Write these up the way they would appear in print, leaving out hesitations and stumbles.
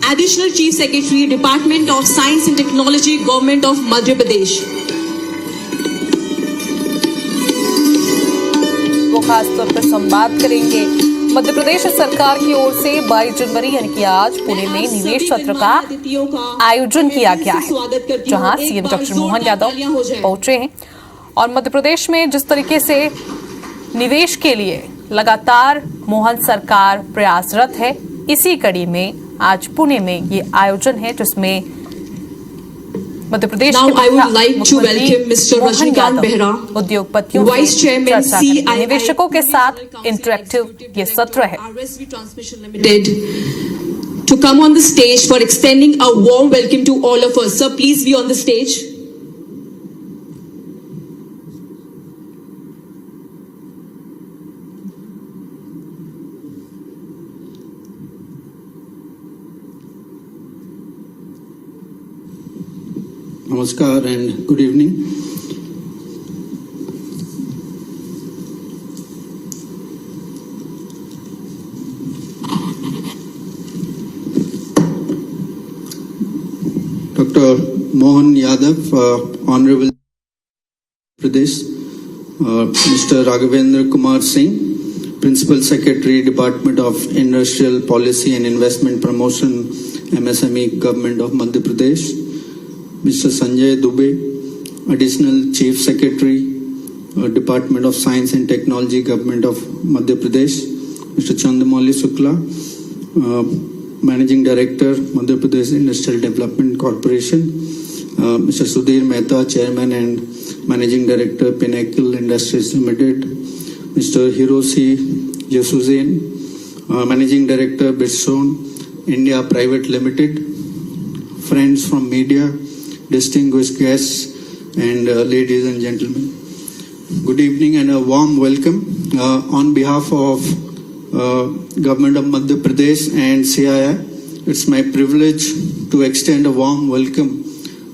Additional Chief Secretary, Department of Science and Technology, Government of Madhya Pradesh. वो खास तौर पर संवाद करेंगे। मध्य प्रदेश सरकार की ओर से 22 जनवरी यानी कि आज पुणे में निवेश सत्र का आयोजन किया गया है, जहां सीएम डॉक्टर मोहन यादव पहुंचे हैं और मध्य प्रदेश में जिस तरीके से निवेश के लिए लगातार मोहन सरकार प्रयासरत है, इसी कड़ी में आज पुणे में ये आयोजन है जिसमें मध्य प्रदेश उद्योगपतियों निवेशकों के साथ इंटरेक्टिव ये सत्र है। To come on the stage for extending a warm welcome to all of us. Sir, please be on the stage. Namaskar and good evening. Dr. Mohan Yadav, Honorable Pradesh, Mr. Raghavendra Kumar Singh, Principal Secretary, Department of Industrial Policy and Investment Promotion, MSME, Government of Madhya Pradesh, Mr. Sanjay Dubey, Additional Chief Secretary, Department of Science and Technology, Government of Madhya Pradesh, Mr. Chandramouli Shukla, Managing Director, Madhya Pradesh Industrial Development Corporation, Mr. Sudhir Mehta, Chairman and Managing Director, Pinnacle Industries Limited, Mr. Hiroshi Yasuzen, Managing Director, Bridgestone India Private Limited, friends from media, distinguished guests and ladies and gentlemen. Good evening and a warm welcome. On behalf of Government of Madhya Pradesh and CII, it's my privilege to extend a warm welcome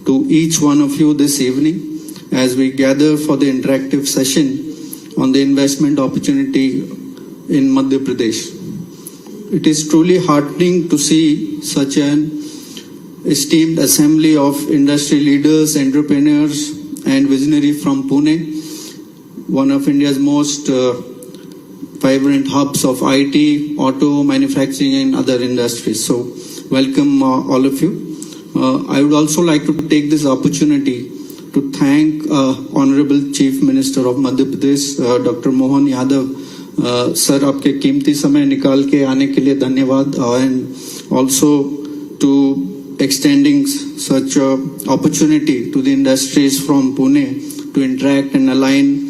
to each one of you this evening as we gather for the interactive session on the investment opportunity in Madhya Pradesh. It is truly heartening to see such an esteemed assembly of industry leaders, entrepreneurs and visionaries from Pune, one of India's most vibrant hubs of IT, auto, manufacturing and other industries. So welcome all of you. I would also like to take this opportunity to thank Honorable Chief Minister of Madhya Pradesh, Dr. Mohan Yadav. Sir, आपके कीमती समय निकाल के आने के लिए धन्यवाद, and also to extending such opportunity to the industries from Pune to interact and align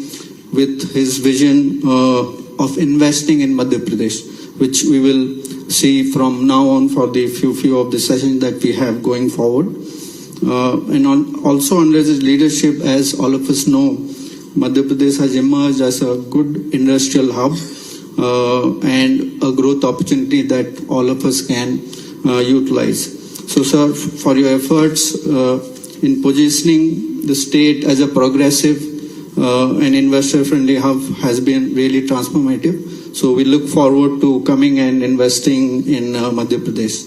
with his vision of investing in Madhya Pradesh, which we will see from now on for the few of the sessions that we have going forward. Also under his leadership, as all of us know, Madhya Pradesh has emerged as a good industrial hub and a growth opportunity that all of us can utilize. So, sir, for your efforts in positioning the state as a progressive and investor-friendly hub has been really transformative. So, we look forward to coming and investing in Madhya Pradesh.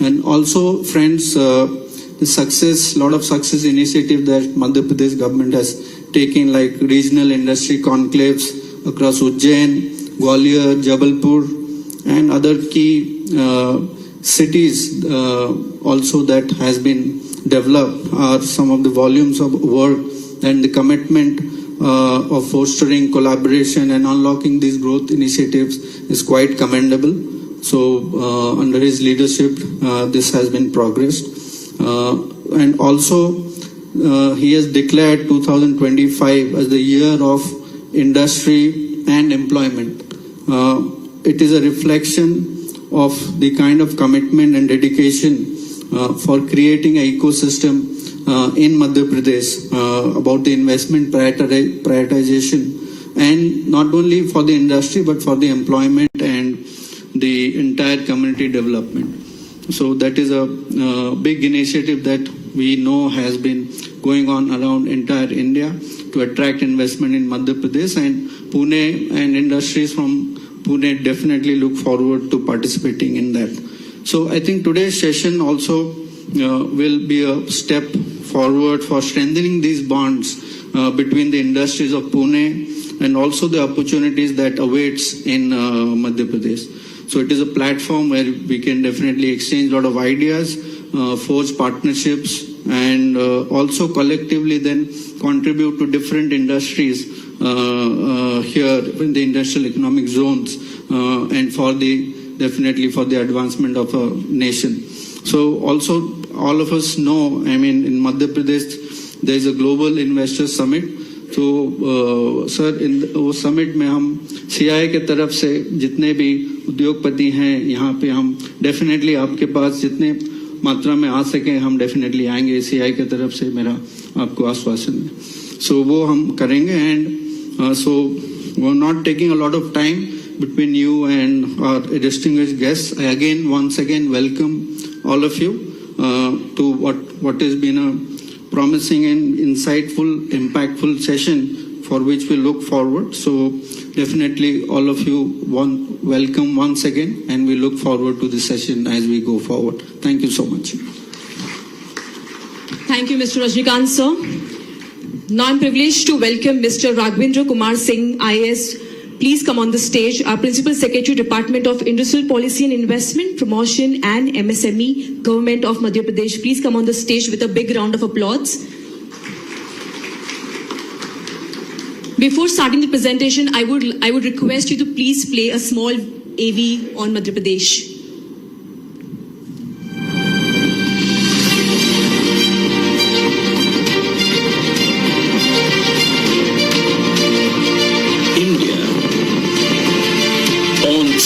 And also, friends, the success, lot of success initiative that Madhya Pradesh government has taken, like regional industry conclaves across Ujjain, Gwalior, Jabalpur, and other key cities also that has been developed, are some of the volumes of work and the commitment of fostering collaboration and unlocking these growth initiatives is quite commendable. So under his leadership, this has been progressed. And also he has declared 2025 as the year of industry and employment. It is a reflection of the kind of commitment and dedication for creating an ecosystem in Madhya Pradesh about the investment prioritization, and not only for the industry but for the employment and the entire community development. So that is a big initiative that we know has been going on around entire India to attract investment in Madhya Pradesh, and Pune and industries from Pune definitely look forward to participating in that. So I think today's session also will be a step forward for strengthening these bonds between the industries of Pune and also the opportunities that awaits in Madhya Pradesh. So it is a platform where we can definitely exchange a lot of ideas, forge partnerships, and also collectively then contribute to different industries here in the industrial economic zones and for the definitely for the advancement of a nation. So also all of us know, I mean, in Madhya Pradesh there is a global investor summit. तो sir इन वो summit में हम CI के तरफ से जितने भी उद्योगपति हैं यहाँ पे हम डेफिनेटली आपके पास जितने मात्रा में आ सके हम डेफिनेटली आएंगे सीआई के तरफ से मेरा आपको आश्वासन है. सो वो हम करेंगे एंड सो वो not taking a lot of time between you and our distinguished guests. I again, once again, welcome all of you to what has been a promising and insightful, impactful session for which we look forward. So definitely all of you welcome once again, and we look forward to the session as we go forward. Thank you so much. Thank you, Mr. Rajnikant, sir. Now I'm privileged to welcome Mr. Raghvendra Kumar Singh, IAS. Please come on the stage. Our Principal Secretary, Department of Industrial Policy and Investment, Promotion and MSME, Government of Madhya Pradesh. Please come on the stage with a big round of applause. Before starting the presentation, I would request you to please play a small AV on Madhya Pradesh.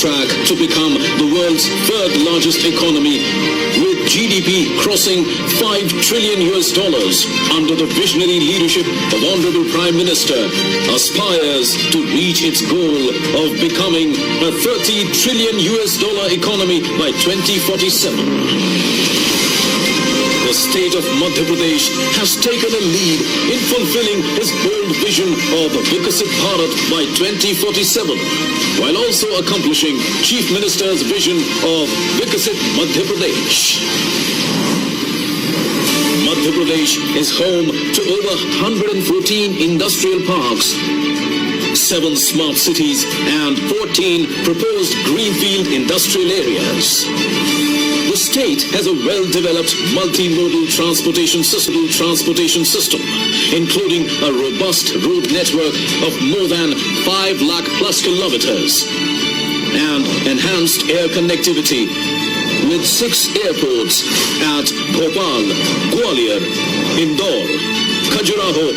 Track to become the world's third largest economy, with GDP crossing $5 trillion under the visionary leadership of Honorable Prime Minister, aspires to reach its goal of becoming a $30 trillion economy by 2047. The state of Madhya Pradesh has taken a lead in fulfilling its bold vision of Vikasit Bharat by 2047, while also accomplishing Chief Minister's vision of Vikasit Madhya Pradesh. Madhya Pradesh is home to over 114 industrial parks, 7 smart cities and 14 proposed greenfield industrial areas. The state has a well-developed multimodal transportation system, including a robust road network of more than 5 lakh plus kilometers and enhanced air connectivity with 6 airports at Bhopal, Gwalior, Indore, Khajuraho,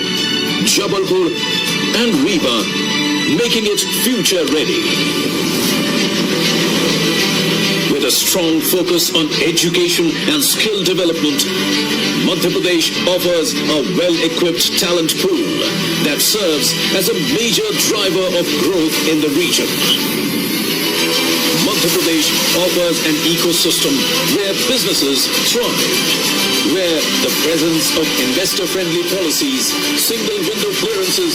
Jabalpur and Rewa, making it future ready. With a strong focus on education and skill development, Madhya Pradesh offers a well-equipped talent pool that serves as a major driver of growth in the region. Madhya Pradesh offers an ecosystem where businesses thrive, where the presence of investor-friendly policies, single-window clearances,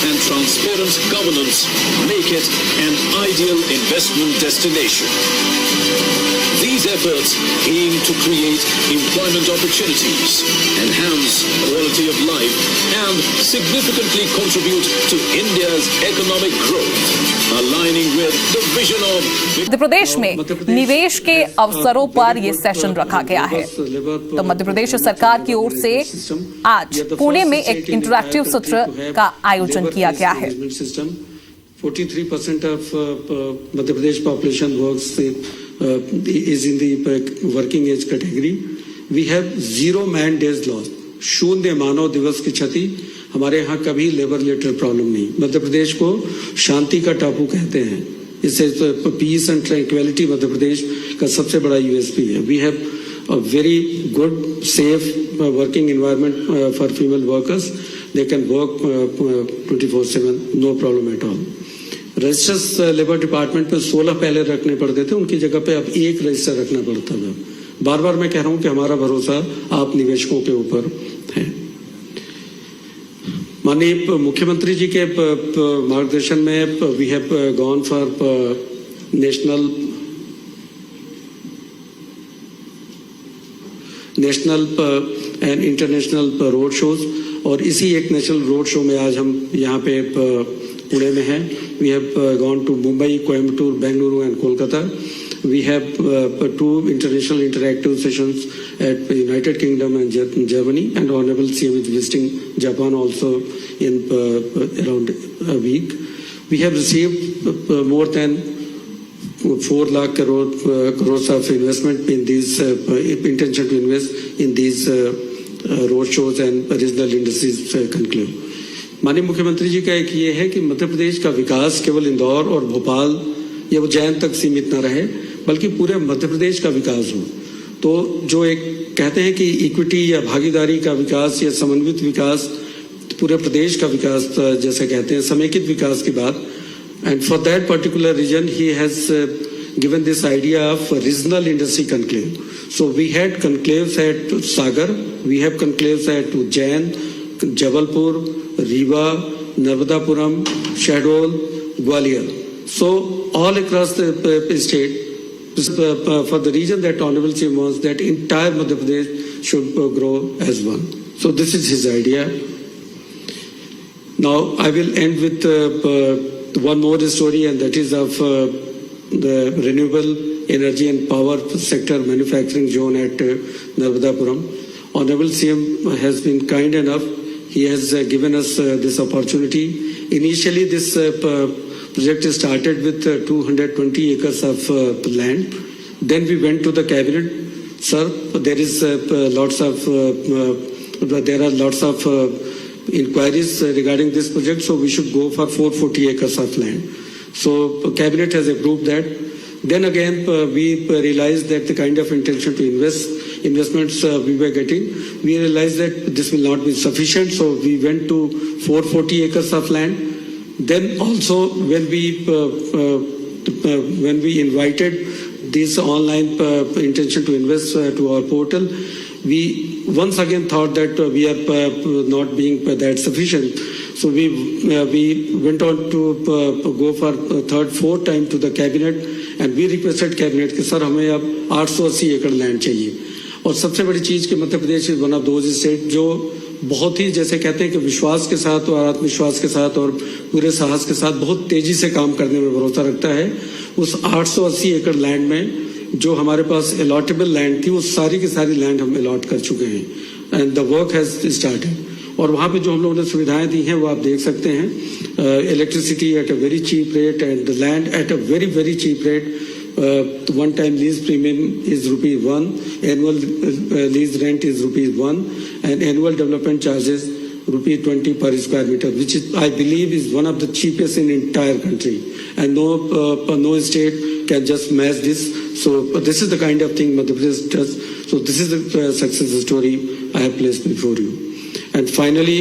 and transparent governance make it an ideal investment destination. These efforts aim to create employment opportunities, enhance quality of life, and significantly contribute to India's economic growth, aligning with the vision of Madhya Pradesh में निवेश के अवसरों पर यह session रखा गया है. तो मध्य प्रदेश सरकार की ओर से आज पुणे में एक इंटरैक्टिव सत्र का आयोजन किया गया है. 43% of Madhya Pradesh population works is in the working age category. We have 0 man days lost. शून्य मानव दिवस की क्षति. हमारे यहाँ कभी लेबर रिलेटेड प्रॉब्लम नहीं. मध्य प्रदेश को शांति का टापू कहते हैं. इससे peace and tranquillity Madhya Pradesh का सबसे बड़ा यूएसपी है. We have a very good, safe working environment for female workers. They can work 24/7, no problem at all. Registers labour department पे 16 पहले रखने पड़ते थे, उनकी जगह पे अब 1 रजिस्टर रखना पड़ता था. बार बार मैं कह रहा हूं कि हमारा भरोसा आप निवेशकों के ऊपर है. माननीय मुख्यमंत्री जी के मार्गदर्शन में we have gone for national national and international road shows. और इसी एक नेशनल रोड शो में आज हम यहाँ पे पुणे में हैं। We have gone to Mumbai, Coimbatore, Bengaluru and Kolkata. We have 2 international interactive sessions at United Kingdom and Germany, and Honorable CM is visiting Japan also in around a week. We have received more than 4 lakh crores of investment in these intention to invest in these road shows and regional industries conclave. माननीय मुख्यमंत्री जी का एक ये है कि मध्य प्रदेश का विकास केवल इंदौर और भोपाल या उज्जैन तक सीमित न रहे, बल्कि पूरे मध्य प्रदेश का विकास हो। तो जो एक कहते हैं कि इक्विटी या भागीदारी का विकास या समन्वित विकास, पूरे प्रदेश का विकास जैसे कहते हैं, समेकित विकास की बात। And for that particular region he has given this idea of regional industry conclave. So we had conclaves at Sagar, we have conclaves at Ujjain, Jabalpur, Rewa, Narmadapuram, Shahdol, Gwalior. So all across the state, for the reason that Honorable CM wants, that entire Madhya Pradesh should grow as one. So this is his idea. Now I will end with one more story, and that is of the renewable energy and power sector manufacturing zone at Narmadapuram. Honorable CM has been kind enough. He has given us this opportunity. Initially, this project started with 220 acres of land. Then we went to the cabinet. Sir, there is lots of inquiries regarding this project, so we should go for 440 acres of land. So cabinet has approved that. Then again we realized that the kind of intention to investments we were getting, we realized that this will not be sufficient. So we went to 440 acres of land. Then also when we invited this online intention to invest to our portal, we once again thought that we are not being that sufficient. So we went on to go for third, fourth time to the cabinet, and we requested cabinet कि sir हमें अब 880 एकड़ land चाहिए। और सबसे बड़ी चीज़ कि Madhya Pradesh is one of those state जो बहुत ही जैसे कहते हैं कि विश्वास के साथ और आत्मविश्वास के साथ और पूरे साहस के साथ बहुत तेजी से काम करने में भरोसा रखता है। उस 880 एकड़ लैंड में जो हमारे पास अलॉटेबल लैंड थी, वो सारी की सारी लैंड हम अलॉट कर चुके हैं, and the work has started. और वहाँ पे जो हम लोगों ने सुविधाएं दी हैं वो आप देख सकते हैं। Electricity at a very cheap rate and the land at a very very cheap rate. One time lease premium is ₹1, annual lease rent is ₹1, and annual development charges ₹20 per square meter, which is I believe is one of the cheapest in entire country, and no state can just match this. So this is the kind of thing Madhya Pradesh does. So this is the success story I have placed before you. And finally,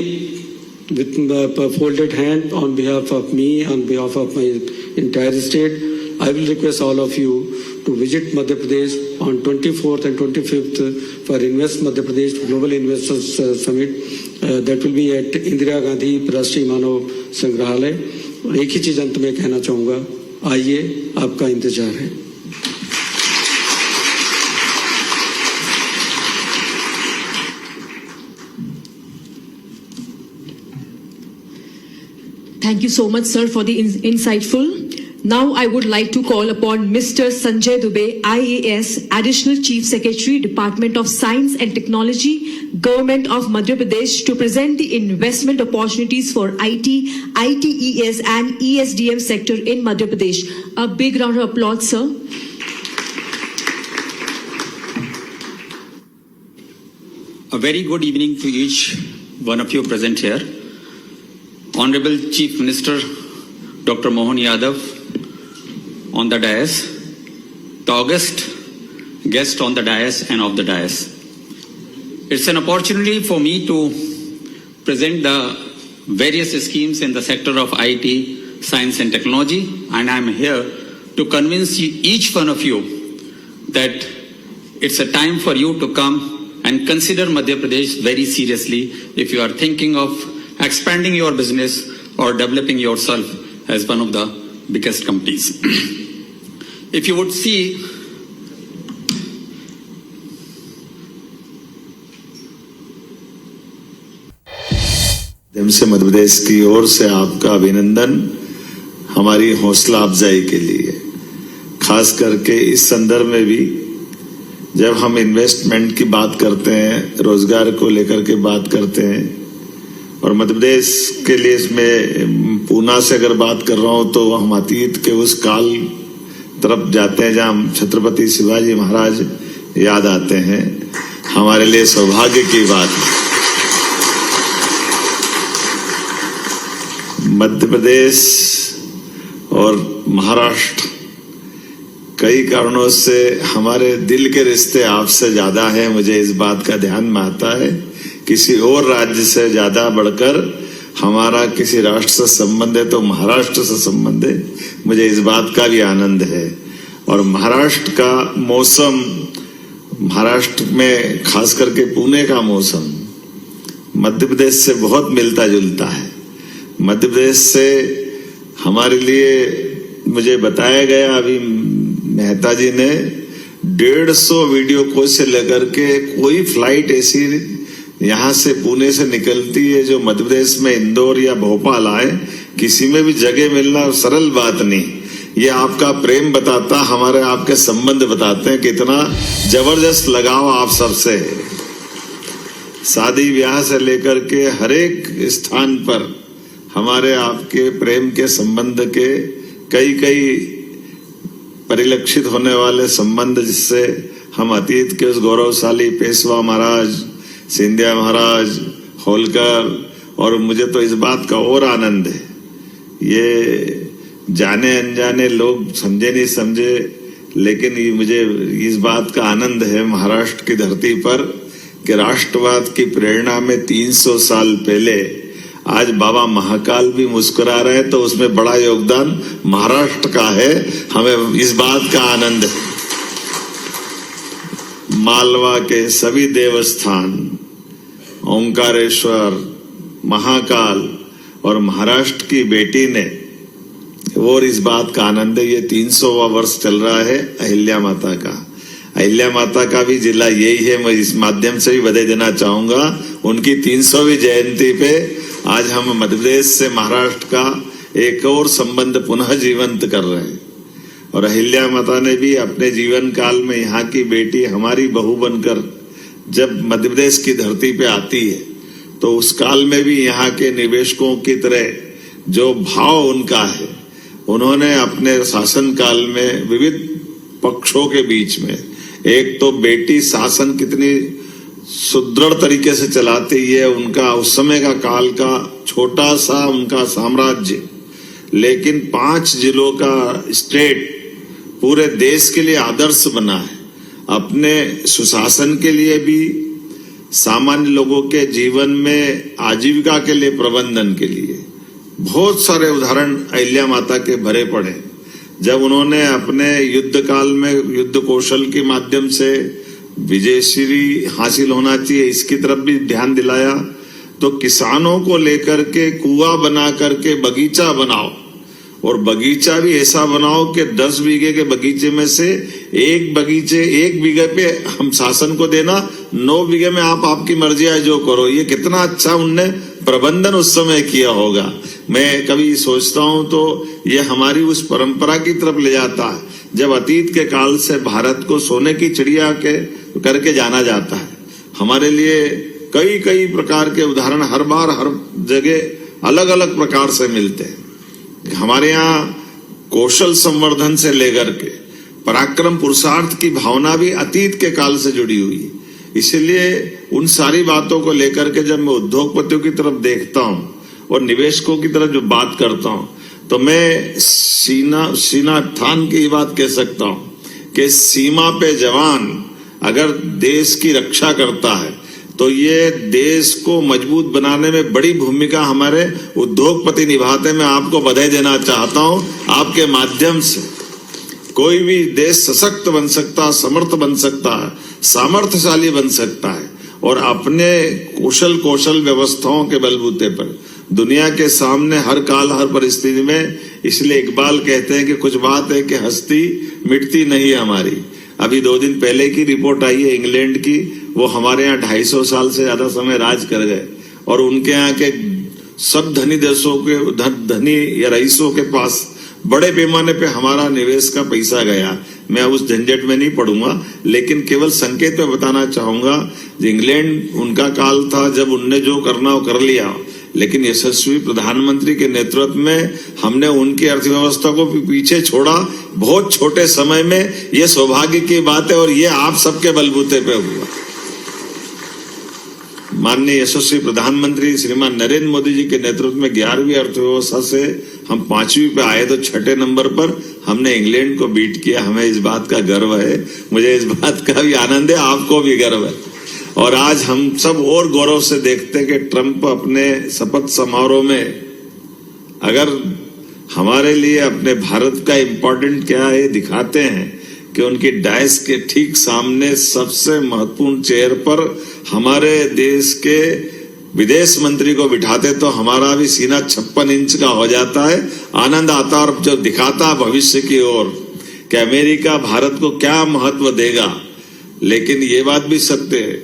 with the folded hand on behalf of me, on behalf of my entire state, I will request all of you to visit Madhya Pradesh on 24th and 25th for Invest Madhya Pradesh Global Investors Summit. That will be at Indira Gandhi राष्ट्रीय मानव संग्रहालय। और एक ही चीज अंत में कहना चाहूँगा, आइए, आपका इंतजार है। Thank you so much, sir, for the insightful. Now I would like to call upon Mr. Sanjay Dubey, IAS, Additional Chief Secretary, Department of Science and Technology, Government of Madhya Pradesh, to present the investment opportunities for IT, ITES and ESDM sector in Madhya Pradesh. A big round of applause, sir. A very good evening to each one of you present here. Honorable Chief Minister Dr. Mohan Yadav on the dais, the august guest on the dais and of the dais. It's an opportunity for me to present the various schemes in the sector of IT, science and technology, and I'm here to convince each one of you that it's a time for you to come and consider Madhya Pradesh very seriously if you are thinking of expanding your business or developing yourself as one of the biggest companies. If you would see माध्यम से मध्य प्रदेश की ओर से आपका अभिनंदन हमारी हौसला अफजाई के लिए। खास करके इस संदर्भ में भी जब हम इन्वेस्टमेंट की बात करते हैं, रोजगार को लेकर के बात करते हैं, और मध्य प्रदेश के लिए इसमें पूना से अगर बात कर रहा हूं तो हम अतीत के उस काल तरफ जाते हैं जहां छत्रपति शिवाजी महाराज याद आते हैं। हमारे लिए सौभाग्य की बात है। मध्य प्रदेश और महाराष्ट्र कई कारणों से हमारे दिल के रिश्ते आपसे ज्यादा हैं। मुझे इस बात का ध्यान में आता है, किसी और राज्य से ज्यादा बढ़कर हमारा किसी राष्ट्र से संबंध है तो महाराष्ट्र से संबंध है। मुझे इस बात का भी आनंद है। और महाराष्ट्र का मौसम, महाराष्ट्र में खास करके पुणे का मौसम मध्य प्रदेश से बहुत मिलता जुलता है। मध्य प्रदेश से हमारे लिए मुझे बताया गया, अभी मेहता जी ने 150 वीडियो कॉल से लेकर के कोई फ्लाइट ऐसी यहां से पुणे से निकलती है जो मध्य प्रदेश में इंदौर या भोपाल आए, किसी में भी जगह मिलना सरल बात नहीं। ये आपका प्रेम बताता, हमारे आपके संबंध बताते हैं कितना जबरदस्त लगाव आप सबसे है। शादी ब्याह से लेकर के हर एक स्थान पर हमारे आपके प्रेम के संबंध के कई परिलक्षित होने वाले संबंध, जिससे हम अतीत के उस गौरवशाली पेशवा महाराज, सिंधिया महाराज, होलकर, और मुझे तो इस बात का और आनंद है, ये जाने अनजाने लोग समझे नहीं समझे, लेकिन ये मुझे इस बात का आनंद है महाराष्ट्र की धरती पर कि राष्ट्रवाद की प्रेरणा में 300 साल पहले आज बाबा महाकाल भी मुस्कुरा रहे हैं, तो उसमें बड़ा योगदान महाराष्ट्र का है। हमें इस बात का आनंद है। मालवा के सभी देवस्थान, ओंकारेश्वर, महाकाल और महाराष्ट्र की बेटी ने, और इस बात का आनंद है, ये 300वां वर्ष चल रहा है अहिल्या माता का। अहिल्या माता का भी जिला यही है। मैं इस माध्यम से भी बधाई देना चाहूंगा उनकी 300वीं जयंती पे। आज हम मध्य प्रदेश से महाराष्ट्र का एक और संबंध पुनः जीवंत कर रहे हैं। और अहिल्या माता ने भी अपने जीवन काल में यहाँ की बेटी हमारी बहू बनकर जब मध्य प्रदेश की धरती पे आती है, तो उस काल में भी यहाँ के निवेशकों की तरह जो भाव उनका है, उन्होंने अपने शासन काल में विविध पक्षों के बीच में, एक तो बेटी शासन कितनी सुदृढ़ तरीके से चलाती है, उनका उस समय का काल का छोटा सा उनका साम्राज्य, लेकिन 5 जिलों का स्टेट पूरे देश के लिए आदर्श बना है। अपने सुशासन के लिए भी, सामान्य लोगों के जीवन में आजीविका के लिए, प्रबंधन के लिए बहुत सारे उदाहरण अहिल्या माता के भरे पड़े। जब उन्होंने अपने युद्ध काल में युद्ध कौशल के माध्यम से विजयश्री हासिल होना चाहिए, इसकी तरफ भी ध्यान दिलाया, तो किसानों को लेकर के कुआं बना करके बगीचा बनाओ, और बगीचा भी ऐसा बनाओ कि 10 बीघे के बगीचे में से एक बीघे पे हम शासन को देना, 9 बीघे में आप आपकी मर्जी है जो करो। ये कितना अच्छा उनने प्रबंधन उस समय किया होगा। मैं कभी सोचता हूं तो ये हमारी उस परंपरा की तरफ ले जाता है, जब अतीत के काल से भारत को सोने की चिड़िया के करके जाना जाता है। हमारे लिए कई प्रकार के उदाहरण हर बार हर जगह अलग अलग प्रकार से मिलते हैं। हमारे यहाँ कौशल संवर्धन से लेकर के पराक्रम पुरुषार्थ की भावना भी अतीत के काल से जुड़ी हुई है। इसलिए उन सारी बातों को लेकर के जब मैं उद्योगपतियों की तरफ देखता हूं और निवेशकों की तरफ जो बात करता हूं, तो मैं सीना थान की बात कह सकता हूं कि सीमा पे जवान अगर देश की रक्षा करता है तो ये देश को मजबूत बनाने में बड़ी भूमिका हमारे उद्योगपति निभाते। मैं आपको बधाई देना चाहता हूं। आपके माध्यम से कोई भी देश सशक्त बन सकता, समर्थ बन सकता है, सामर्थ्यशाली बन सकता है, और अपने कौशल व्यवस्थाओं के बलबूते पर दुनिया के सामने हर काल हर परिस्थिति में। इसलिए इकबाल कहते हैं कि कुछ बात है कि हस्ती मिटती नहीं है हमारी। अभी 2 दिन पहले की रिपोर्ट आई है इंग्लैंड की, वो हमारे यहाँ 250 साल से ज्यादा समय राज कर गए, और उनके यहाँ के सब धनी देशों के धनी या रईसों के पास बड़े पैमाने पे हमारा निवेश का पैसा गया। मैं उस झंझट में नहीं पड़ूंगा, लेकिन केवल संकेत में बताना चाहूंगा, इंग्लैंड उनका काल था जब उनने जो करना वो कर लिया, लेकिन यशस्वी प्रधानमंत्री के नेतृत्व में हमने उनकी अर्थव्यवस्था को पीछे छोड़ा बहुत छोटे समय में। ये सौभाग्य की बात है और ये आप सबके बलबूते पे हुआ। माननीय यशस्वी प्रधानमंत्री श्रीमान नरेंद्र मोदी जी के नेतृत्व में 11वीं अर्थव्यवस्था से हम 5वीं पे आए तो 6ठे नंबर पर हमने इंग्लैंड को बीट किया। हमें इस बात का गर्व है, मुझे इस बात का भी आनंद है, आपको भी गर्व है। और आज हम सब और गौरव से देखते हैं कि ट्रंप अपने शपथ समारोह में अगर हमारे लिए अपने भारत का इम्पोर्टेंट क्या है दिखाते हैं कि उनकी डायस के ठीक सामने सबसे महत्वपूर्ण चेयर पर हमारे देश के विदेश मंत्री को बिठाते तो हमारा भी सीना 56 इंच का हो जाता है। आनंद आता और जो दिखाता भविष्य की ओर कि अमेरिका भारत को क्या महत्व देगा। लेकिन ये बात भी सत्य है,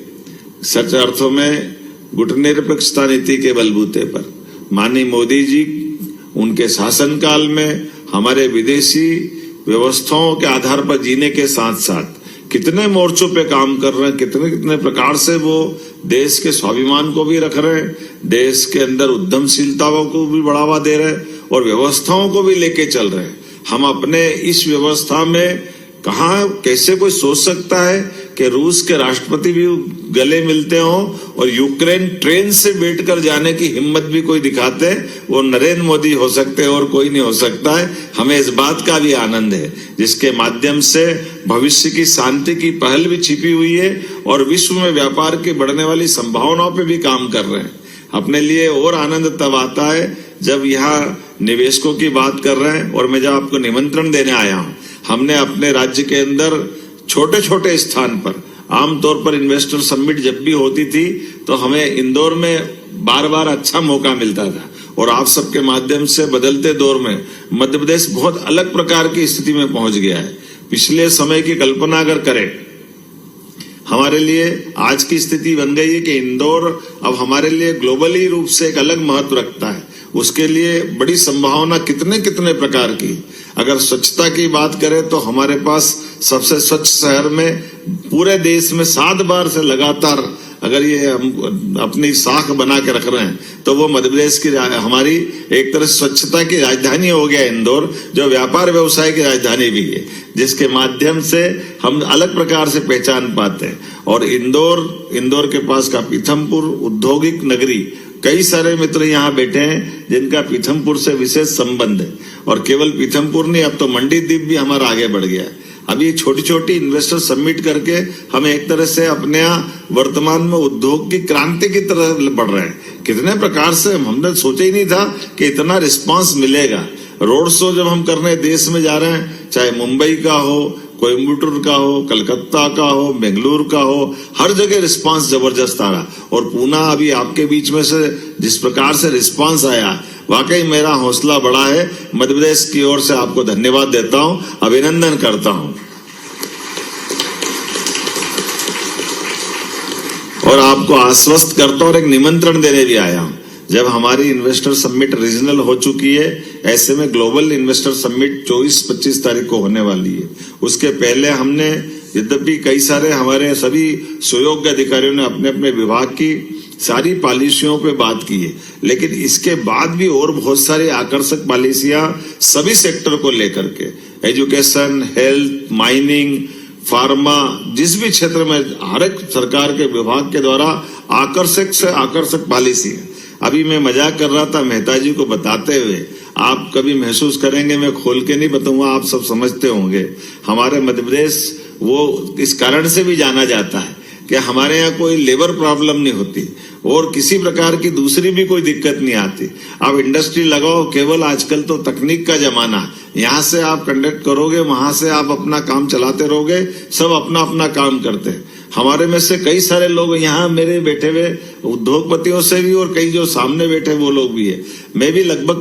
सच अर्थों में गुटनिरपेक्षता नीति के बलबूते पर माननीय मोदी जी उनके शासनकाल में हमारे विदेशी व्यवस्थाओं के आधार पर जीने के साथ साथ कितने मोर्चों पे काम कर रहे हैं, कितने कितने प्रकार से वो देश के स्वाभिमान को भी रख रहे हैं, देश के अंदर उद्यमशीलताओं को भी बढ़ावा दे रहे हैं और व्यवस्थाओं को भी लेके चल रहे हैं। हम अपने इस व्यवस्था में कहाँ कैसे कोई सोच सकता है कि रूस के राष्ट्रपति भी गले मिलते हों और यूक्रेन ट्रेन से बैठकर जाने की हिम्मत भी कोई दिखाते हैं, वो नरेंद्र मोदी हो सकते हैं और कोई नहीं हो सकता है। हमें इस बात का भी आनंद है जिसके माध्यम से भविष्य की शांति की पहल भी छिपी हुई है और विश्व में व्यापार की बढ़ने वाली संभावनाओं पर भी काम कर रहे हैं। अपने लिए और आनंद तब आता है जब यहाँ निवेशकों की बात कर रहे हैं और मैं जब आपको निमंत्रण देने आया हूँ, हमने अपने राज्य के अंदर छोटे छोटे स्थान पर आमतौर पर इन्वेस्टर समिट जब भी होती थी तो हमें इंदौर में बार बार अच्छा मौका मिलता था और आप सबके माध्यम से बदलते दौर में मध्य प्रदेश बहुत अलग प्रकार की स्थिति में पहुंच गया है। पिछले समय की कल्पना अगर करें, हमारे लिए आज की स्थिति बन गई है कि इंदौर अब हमारे लिए ग्लोबली रूप से एक अलग महत्व रखता है। उसके लिए बड़ी संभावना कितने कितने प्रकार की। अगर स्वच्छता की बात करें तो हमारे पास सबसे स्वच्छ शहर में पूरे देश में 7 बार से लगातार अगर ये हम अपनी साख बना के रख रहे हैं तो वो मध्य प्रदेश की हमारी एक तरह स्वच्छता की राजधानी हो गया इंदौर, जो व्यापार व्यवसाय की राजधानी भी है, जिसके माध्यम से हम अलग प्रकार से पहचान पाते हैं। और इंदौर के पास का पीथमपुर औद्योगिक नगरी, कई सारे मित्र यहाँ बैठे हैं जिनका पीथमपुर से विशेष संबंध है और केवल पीथमपुर नहीं, अब तो मंडी द्वीप भी हमारा आगे बढ़ गया है। अभी छोटी छोटी इन्वेस्टर सबमिट करके हम एक तरह से अपने वर्तमान में उद्योग की क्रांति की तरह बढ़ रहे हैं। कितने प्रकार से हमने सोचा ही नहीं था कि इतना रिस्पांस मिलेगा। रोड शो जब हम करने देश में जा रहे हैं, चाहे मुंबई का हो, कोयम्बटूर का हो, कलकत्ता का हो, बेंगलुरु का हो, हर जगह रिस्पांस जबरदस्त आ रहा। और पूना अभी आपके बीच में से जिस प्रकार से रिस्पांस आया, वाकई मेरा हौसला बढ़ा है। मध्य प्रदेश की ओर से आपको धन्यवाद देता हूं, अभिनंदन करता हूं और आपको आश्वस्त करता हूं और एक निमंत्रण देने भी आया हूं। जब हमारी इन्वेस्टर समिट रीजनल हो चुकी है, ऐसे में ग्लोबल इन्वेस्टर समिट 24-25 तारीख को होने वाली है। उसके पहले हमने यद्यपि कई सारे हमारे सभी सुयोग्य अधिकारियों ने अपने अपने विभाग की सारी पॉलिसियों पे बात की है, लेकिन इसके बाद भी और बहुत सारी आकर्षक पॉलिसियां सभी सेक्टर को लेकर के, एजुकेशन, हेल्थ, माइनिंग, फार्मा, जिस भी क्षेत्र में हर एक सरकार के विभाग के द्वारा आकर्षक से आकर्षक पॉलिसी है। अभी मैं मजाक कर रहा था मेहता जी को बताते हुए, आप कभी महसूस करेंगे, मैं खोल के नहीं बताऊंगा, आप सब समझते होंगे। हमारे मध्य प्रदेश वो इस कारण से भी जाना जाता है कि हमारे यहाँ कोई लेबर प्रॉब्लम नहीं होती और किसी प्रकार की दूसरी भी कोई दिक्कत नहीं आती। आप इंडस्ट्री लगाओ, केवल आजकल तो तकनीक का जमाना है, यहाँ से आप कंडक्ट करोगे, वहां से आप अपना काम चलाते रहोगे, सब अपना अपना काम करते हैं। हमारे में से कई सारे लोग यहाँ मेरे बैठे हुए उद्योगपतियों से भी और कई जो सामने बैठे वो लोग भी है। मैं भी लगभग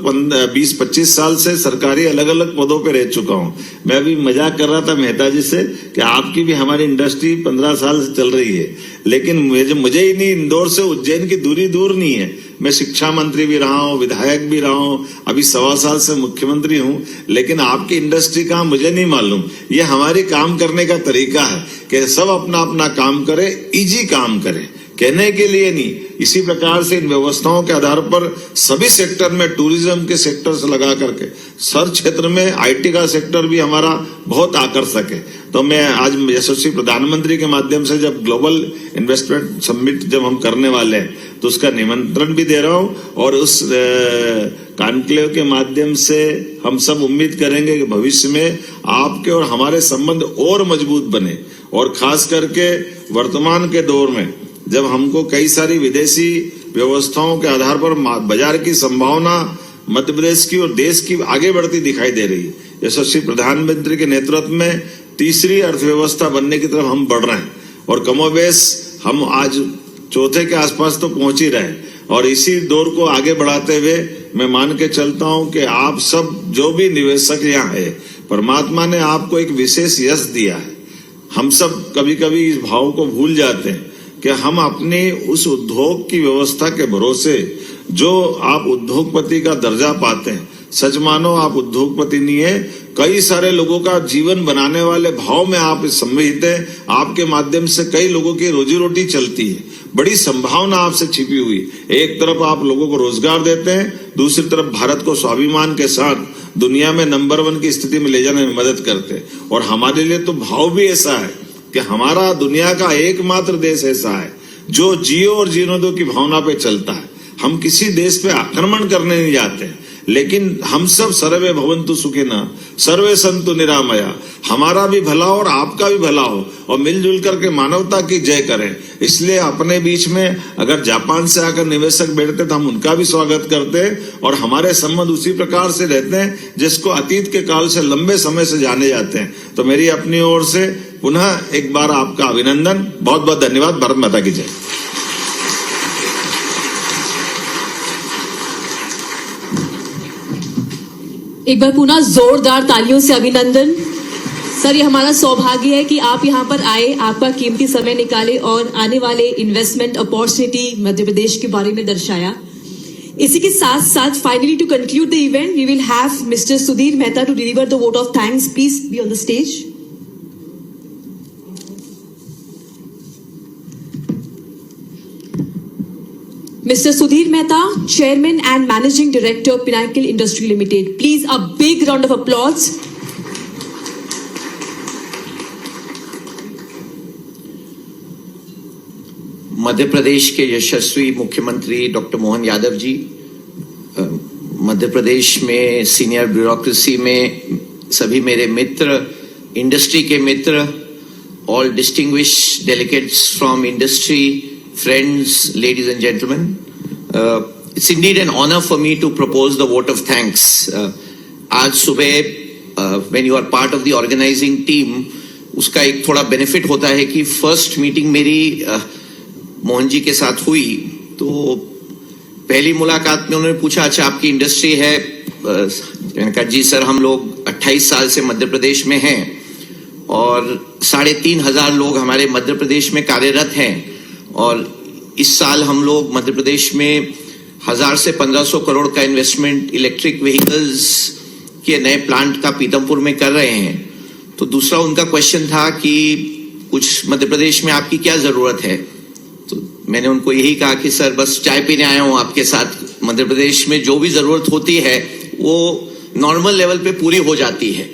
20-25 साल से सरकारी अलग अलग पदों पे रह चुका हूं। मैं अभी मजाक कर रहा था मेहता जी से कि आपकी भी हमारी इंडस्ट्री 15 साल से चल रही है, लेकिन मुझे ही नहीं, इंदौर से उज्जैन की दूरी दूर नहीं है। मैं शिक्षा मंत्री भी रहा हूं, विधायक भी रहा हूं, अभी 1.25 साल से मुख्यमंत्री हूं, लेकिन आपकी इंडस्ट्री का मुझे नहीं मालूम। ये हमारे काम करने का तरीका है कि सब अपना अपना काम करे, इजी काम करे, कहने के लिए नहीं। इसी प्रकार से इन व्यवस्थाओं के आधार पर सभी सेक्टर में, टूरिज्म के सेक्टर से लगा करके हर क्षेत्र में आईटी का सेक्टर भी हमारा बहुत आकर्षक है। तो मैं आज यशस्वी प्रधानमंत्री के माध्यम से जब ग्लोबल इन्वेस्टमेंट समिट जब हम करने वाले हैं तो उसका निमंत्रण भी दे रहा हूं, और उस कॉन्क्लेव के माध्यम से हम सब उम्मीद करेंगे कि भविष्य में आपके और हमारे संबंध और मजबूत बने। और खास करके वर्तमान के दौर में जब हमको कई सारी विदेशी व्यवस्थाओं के आधार पर बाजार की संभावना मध्य प्रदेश की और देश की आगे बढ़ती दिखाई दे रही है। यशस्वी प्रधानमंत्री के नेतृत्व में तीसरी अर्थव्यवस्था बनने की तरफ हम बढ़ रहे हैं, और कमोबेश हम आज चौथे के आसपास तो पहुंच ही रहे हैं। और इसी दौर को आगे बढ़ाते हुए मैं मान के चलता हूं कि आप सब जो भी निवेशक यहाँ है, परमात्मा ने आपको एक विशेष यश दिया है। हम सब कभी कभी इस भाव को भूल जाते हैं कि हम अपनी उस उद्योग की व्यवस्था के भरोसे जो आप उद्योगपति का दर्जा पाते हैं, सच मानो आप उद्योगपति नहीं है, कई सारे लोगों का जीवन बनाने वाले भाव में आप सम्मिलित हैं। आपके माध्यम से कई लोगों की रोजी रोटी चलती है, बड़ी संभावना आपसे छिपी हुई। एक तरफ आप लोगों को रोजगार देते हैं, दूसरी तरफ भारत को स्वाभिमान के साथ दुनिया में नंबर 1 की स्थिति में ले जाने में मदद करते हैं। और हमारे लिए तो भाव भी ऐसा है कि हमारा दुनिया का एकमात्र देश ऐसा है जो जियो और जीने दो की भावना पे चलता है। हम किसी देश पे आक्रमण करने नहीं जाते, लेकिन हम सब सर्वे भवन्तु सुखिनः सर्वे सन्तु निरामया, हमारा भी भला हो और आपका भी भला हो, और मिलजुल करके मानवता की जय करें। इसलिए अपने बीच में अगर जापान से आकर निवेशक बैठते तो हम उनका भी स्वागत करते हैं, और हमारे संबंध उसी प्रकार से रहते हैं जिसको अतीत के काल से लंबे समय से जाने जाते हैं। तो मेरी अपनी ओर से पुनः एक बार आपका अभिनंदन, बहुत बहुत धन्यवाद। भारत माता की जय। एक बार पुनः जोरदार तालियों से अभिनंदन। सर, ये हमारा सौभाग्य है कि आप यहाँ पर आए, आपका कीमती समय निकाले और आने वाले इन्वेस्टमेंट अपॉर्चुनिटी मध्य प्रदेश के बारे में दर्शाया। इसी के साथ साथ finally to conclude the event we will have Mr Sudhir Mehta to deliver the vote of thanks. Please be on the stage. Mr. Sudhir Mehta, Chairman and Managing Director, Pinnacle Industry Limited. Please, a big round of applause. Madhya Pradesh के यशस्वी मुख्यमंत्री doctor Mohan Yadav ji, Madhya Pradesh में senior bureaucracy में सभी मेरे मित्र, industry के मित्र, all distinguished delegates from industry, friends, ladies and gentlemen, it's indeed an honor for me to propose the vote of thanks. आज सुबह when you are part of the organizing team, उसका एक थोड़ा benefit होता है कि first meeting मेरी मोहन जी के साथ हुई तो पहली मुलाकात में उन्होंने पूछा, अच्छा आपकी इंडस्ट्री है? मैंने कहा जी सर, हम लोग 28 साल से मध्य प्रदेश में हैं और 3,500 लोग हमारे मध्य प्रदेश में कार्यरत हैं, और इस साल हम लोग मध्य प्रदेश में 1000 से 1500 करोड़ का इन्वेस्टमेंट इलेक्ट्रिक व्हीकल्स के नए प्लांट का पीतमपुर में कर रहे हैं। तो दूसरा उनका क्वेश्चन था कि कुछ मध्य प्रदेश में आपकी क्या जरूरत है? तो मैंने उनको यही कहा कि सर बस चाय पीने आया हूं आपके साथ, मध्य प्रदेश में जो भी जरूरत होती है वो नॉर्मल लेवल पे पूरी हो जाती है।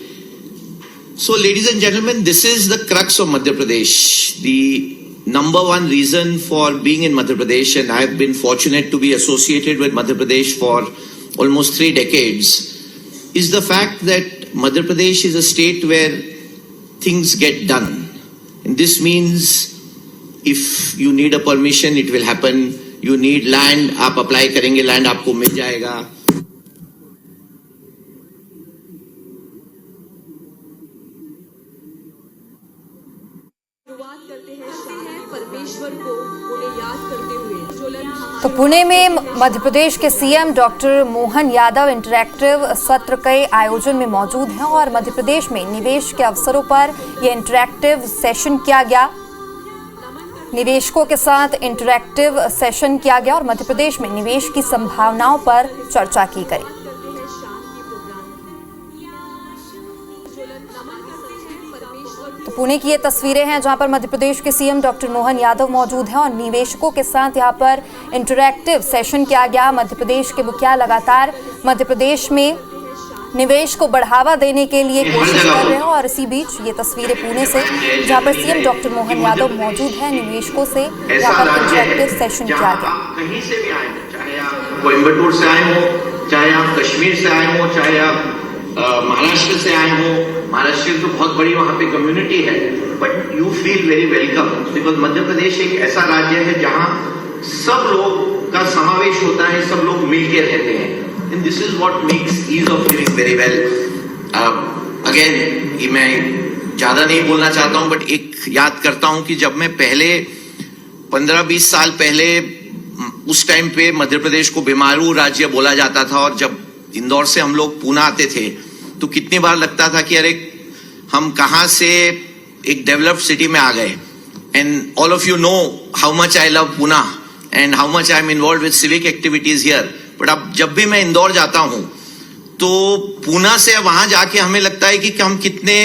So ladies and gentlemen, this is the crux of Madhya Pradesh. The number one reason for being in Madhya Pradesh, and I have been fortunate to be associated with Madhya Pradesh for almost 3 decades, is the fact that Madhya Pradesh is a state where things get done. And this means if you need a permission, it will happen. You need land, आप apply करेंगे, land आपको मिल जाएगा। शुरुआत करते हैं परमेश्वर को उन्हें याद करते हुए जो तो पुणे में मध्य प्रदेश के CM doctor Mohan Yadav interactive सत्र के आयोजन में मौजूद हैं और मध्य प्रदेश में निवेश के अवसरों पर यह इंटरैक्टिव सेशन किया गया। निवेशकों के साथ इंटरैक्टिव सेशन किया गया और मध्य प्रदेश में निवेश की संभावनाओं पर चर्चा की गई। तो पुणे की ये तस्वीरें हैं जहां पर मध्य प्रदेश के सीएम डॉक्टर मोहन यादव मौजूद हैं और निवेशकों के साथ यहां पर इंटरैक्टिव सेशन किया गया। मध्य प्रदेश के मुखिया लगातार मध्य प्रदेश में निवेश को बढ़ावा देने के लिए कोशिश कर रहे हैं और इसी बीच ये तस्वीरें पुणे से जहां पर सीएम डॉक्टर मोहन यादव मौजूद हैं। निवेशकों से यहां पर इंटरैक्टिव सेशन किया गया। कहीं से भी आए, चाहे आप कोयम्बटूर से आए हो, चाहे आप कश्मीर से आए हो, चाहे आप महाराष्ट्र से आए हो। महाराष्ट्र की तो बहुत बड़ी वहां पे कम्युनिटी है, but you feel very welcome because Madhya Pradesh एक ऐसा राज्य है जहां सब लोग का समावेश होता है, सब लोग मिलके रहते हैं। And this is what makes ease of living very well. Again ये मैं ज्यादा नहीं बोलना चाहता हूं, बट एक याद करता हूं कि जब मैं पहले 15-20 साल पहले उस टाइम पे मध्य प्रदेश को बीमारू राज्य बोला जाता था और जब इंदौर से हम लोग पूना आते थे तो कितनी बार लगता था कि अरे हम कहां से एक डेवलप्ड सिटी में आ गए। And all of you know how much I love Poona and how much I am involve with civic activities here. But अब जब भी मैं इंदौर जाता हूं तो पूना से वहां जाके हमें लगता है कि हम कितने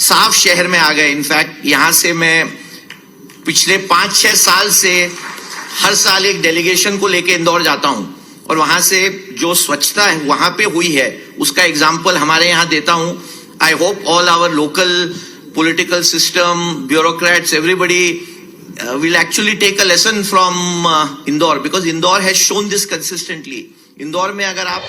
साफ शहर में आ गए। इनफैक्ट यहां से मैं पिछले 5-6 साल से हर साल एक डेलीगेशन को लेके इंदौर जाता हूं और वहां से जो स्वच्छता है वहां पे हुई है उसका एग्जाम्पल हमारे यहां देता हूं। I hope all our local political system, bureaucrats, everybody will actually take a lesson from Indore because Indore has shown this consistently. Indore में अगर आप